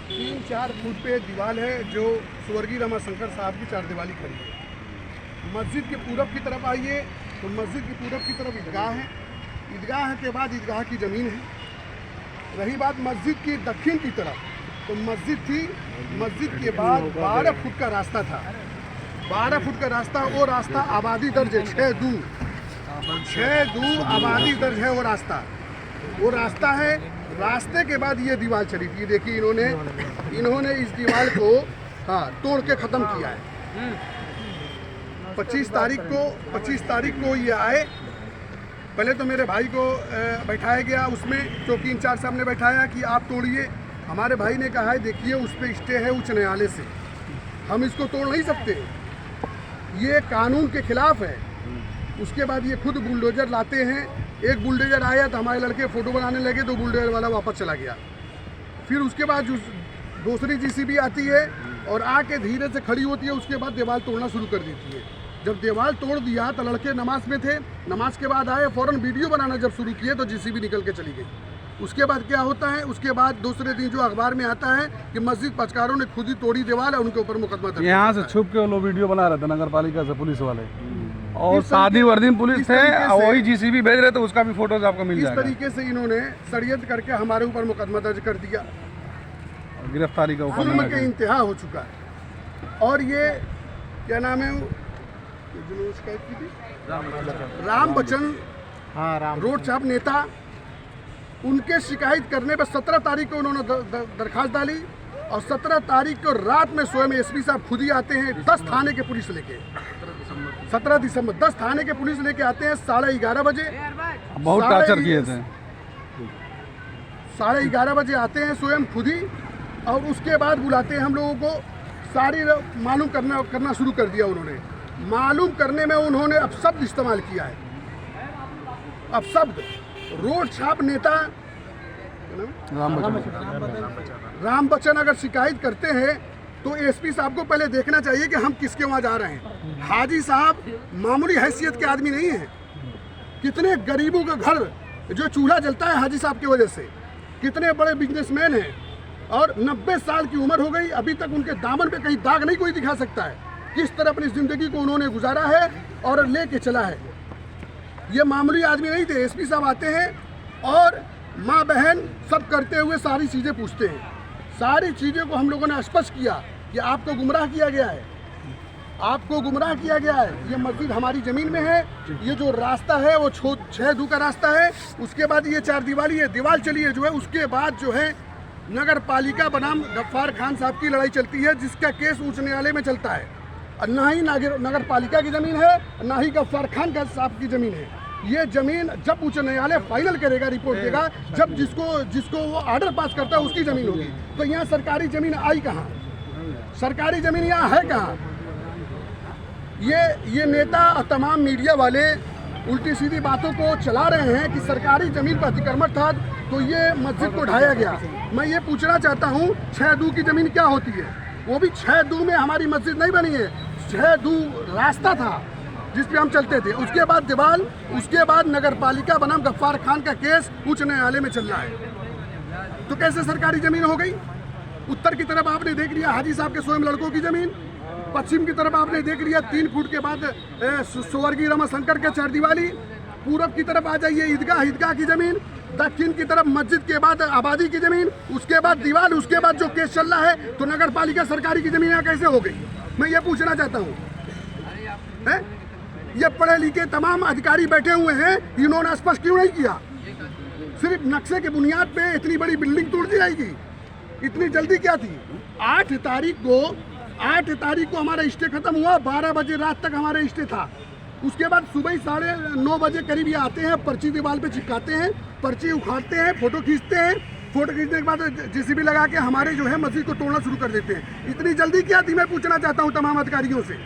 3-4 foot पे दीवार है जो स्वर्गीय रमाशंकर साहब की चारदीवारी खड़ी है। मस्जिद के पूरब की तरफ आइए तो मस्जिद की पूरब की तरफ ईदगाह है, ईदगाह के बाद ईदगाह की ज़मीन है। रही बात मस्जिद की दक्षिण की तरफ, तो मस्जिद थी, मस्जिद के बाद 12 फुट का रास्ता था। 12 फुट का रास्ता, वो रास्ता आबादी दर्ज है, 6 दू आबादी दर्ज है वो रास्ता है। रास्ते के बाद ये दीवार चली थी। देखिए इन्होंने इस दीवार को तोड़ के ख़त्म किया है। 25 तारीख को ये आए। पहले तो मेरे भाई को बैठाया गया, उसमें चौकी इंचार्ज साहब ने बैठाया कि आप तोड़िए। हमारे भाई ने कहा है देखिए उस पर स्टे है उच्च न्यायालय से, हम इसको तोड़ नहीं सकते, ये कानून के खिलाफ है। उसके बाद ये खुद बुलडोजर लाते हैं। एक बुलडोजर आया तो हमारे लड़के फ़ोटो बनाने लगे तो बुलडोजर वाला वापस चला गया। फिर उसके बाद जो दूसरी जीसीबी आती है और आके धीरे से खड़ी होती है, उसके बाद दीवार तोड़ना शुरू कर देती है। जब दीवार तोड़ दिया तो लड़के नमाज में थे, नमाज के बाद आए, फ़ौरन वीडियो बनाना जब शुरू किए तो जीसीबी निकल के चली गई। उसके बाद क्या होता है, उसके बाद दूसरे दिन जो अखबार में आता है कि मस्जिद पचकारों ने खुद ही तोड़ी दीवार है, उनके ऊपर मुकदमा दर्ज। यहाँ से छुप के वो लोग वीडियो बना रहे थे नगर पालिका से, पुलिस वाले, और शादी वर्दी पुलिस थे, वही जीसीबी भेज रहे थे, उसका भी फोटोज आपको मिल जाएगा। इस तरीके से इन्होंने षड्यंत्र करके हमारे ऊपर मुकदमा दर्ज कर दिया। गिरफ्तारी का जुल्म के इंतहा हो चुका है। और ये क्या नाम है, राम बच्चन रोड छाप नेता, उनके शिकायत करने पर 17 तारीख को उन्होंने दरखास्त डाली और 17 तारीख को रात में स्वयं एसपी साहब खुद ही आते हैं 10 थाने के पुलिस लेके। 17 दिसंबर 10 थाने के पुलिस लेके आते हैं 11:30 बजे। बहुत टार्चर किए थे। 11:30 बजे आते हैं स्वयं खुद ही, और उसके बाद बुलाते हैं हम लोगों को। सारी मालूम करना शुरू कर दिया उन्होंने। मालूम करने में उन्होंने अपशब्द इस्तेमाल किया है। अपशब्द रोड छाप नेता राम बच्चन अगर शिकायत करते हैं तो एसपी साहब को पहले देखना चाहिए कि हम किसके वहाँ जा रहे हैं। हाजी साहब मामूली हैसियत के आदमी नहीं हैं। कितने गरीबों का घर जो चूल्हा जलता है हाजी साहब की वजह से, कितने बड़े बिजनेसमैन हैं, और 90 साल की उम्र हो गई, अभी तक उनके दामन पे कहीं दाग नहीं कोई दिखा सकता है। किस तरह अपनी ज़िंदगी को उन्होंने गुजारा है और लेके चला है। ये मामूली आदमी नहीं थे। एसपी साहब आते हैं और माँ बहन सब करते हुए सारी चीज़ें पूछते हैं। सारी चीज़ों को हम लोगों ने स्पष्ट किया कि आपको गुमराह किया गया है, आपको गुमराह किया गया है। ये मस्जिद हमारी ज़मीन में है, ये जो रास्ता है वो 6 दू का रास्ता है। उसके बाद ये चारदीवारी है, दीवार चली है जो है। उसके बाद जो है नगर पालिका बनाम गफ्फार खान साहब की लड़ाई चलती है, जिसका केस उच्च न्यायालय में चलता है। और ना ही नगर पालिका की ज़मीन है, ना ही गफ्फार खान साहब की ज़मीन है। ये ज़मीन जब उच्च न्यायालय फाइनल करेगा, रिपोर्ट देगा, जब जिसको वो ऑर्डर पास करता है उसकी ज़मीन होगी। तो यहाँ सरकारी ज़मीन आई कहाँ? सरकारी ज़मीन यहाँ है कहाँ? ये नेता और तमाम मीडिया वाले उल्टी सीधी बातों को चला रहे हैं कि सरकारी ज़मीन पर अतिक्रमण था तो ये मस्जिद को ढाया गया। मैं ये पूछना चाहता हूँ 6 दू की ज़मीन क्या होती है? वो भी 6 दू में हमारी मस्जिद नहीं बनी है। 6 दू रास्ता था जिस पे हम चलते थे। उसके बाद दीवार, उसके बाद नगर पालिका बनाम गफ्फार खान का केस उच्च न्यायालय में चल रहा है। तो कैसे सरकारी ज़मीन हो गई? उत्तर की तरफ आपने देख लिया हाजी साहब के स्वयं लड़कों की ज़मीन, पश्चिम की तरफ आपने देख लिया 3 फुट के बाद स्वर्गीय रमाशंकर के चारदीवारी, पूरब की तरफ आ जाइए ईदगाह की ज़मीन, दक्षिण की तरफ मस्जिद के बाद आबादी की ज़मीन, उसके बाद दीवार, उसके बाद जो केस चल रहा है। तो नगर पालिका सरकारी की ज़मीन यहाँ कैसे हो गई? मैं ये पूछना चाहता हूँ। ये पढ़े लिखे तमाम अधिकारी बैठे हुए हैं, इन्होंने स्पष्ट क्यों नहीं किया? सिर्फ नक्शे के बुनियाद पे इतनी बड़ी बिल्डिंग तोड़ दी जाएगी, इतनी जल्दी क्या थी? 8 तारीख को हमारा स्टे खत्म हुआ, 12 बजे रात तक हमारा स्टे था। उसके बाद सुबह 9:30 बजे करीब ये आते हैं, पर्ची दीवार पे चिपकाते हैं, पर्ची उखाड़ते हैं, फोटो खींचते हैं। फोटो खींचने के बाद जेसीबी लगा के हमारे जो है मस्जिद को तोड़ना शुरू कर देते हैं। इतनी जल्दी क्या थी? मैं पूछना चाहता हूँ तमाम अधिकारियों से,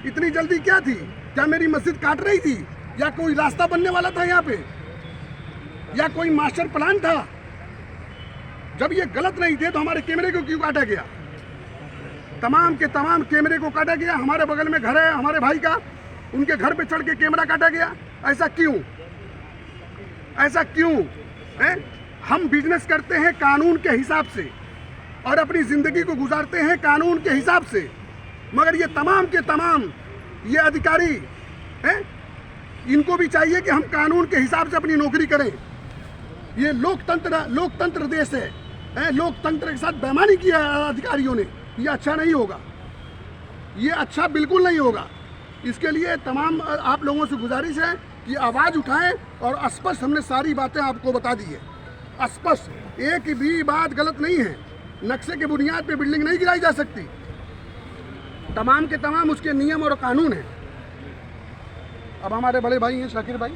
इतनी जल्दी क्या थी? क्या मेरी मस्जिद काट रही थी, या कोई रास्ता बनने वाला था यहाँ पे, या कोई मास्टर प्लान था? जब ये गलत नहीं थे तो हमारे कैमरे को क्यों काटा गया? तमाम के तमाम कैमरे को काटा गया। हमारे बगल में घर है हमारे भाई का, उनके घर पे चढ़ के कैमरा काटा गया। ऐसा क्यों? ऐसा क्यों है? हम बिजनेस करते हैं कानून के हिसाब से, और अपनी ज़िंदगी को गुजारते हैं कानून के हिसाब से। मगर ये तमाम के तमाम ये अधिकारी हैं, इनको भी चाहिए कि हम कानून के हिसाब से अपनी नौकरी करें। ये लोकतंत्र देश है, लोकतंत्र के साथ बेईमानी किया अधिकारियों ने। ये अच्छा नहीं होगा, ये अच्छा बिल्कुल नहीं होगा। इसके लिए तमाम आप लोगों से गुजारिश है कि आवाज़ उठाएं और स्पष्ट हमने सारी बातें आपको बता दी है। स्पष्ट, एक भी बात गलत नहीं है। नक्शे के बुनियाद पे बिल्डिंग नहीं गिराई जा सकती। तमाम के तमाम उसके नियम और कानून हैं। अब हमारे बड़े भाई हैं शाकिर भाई,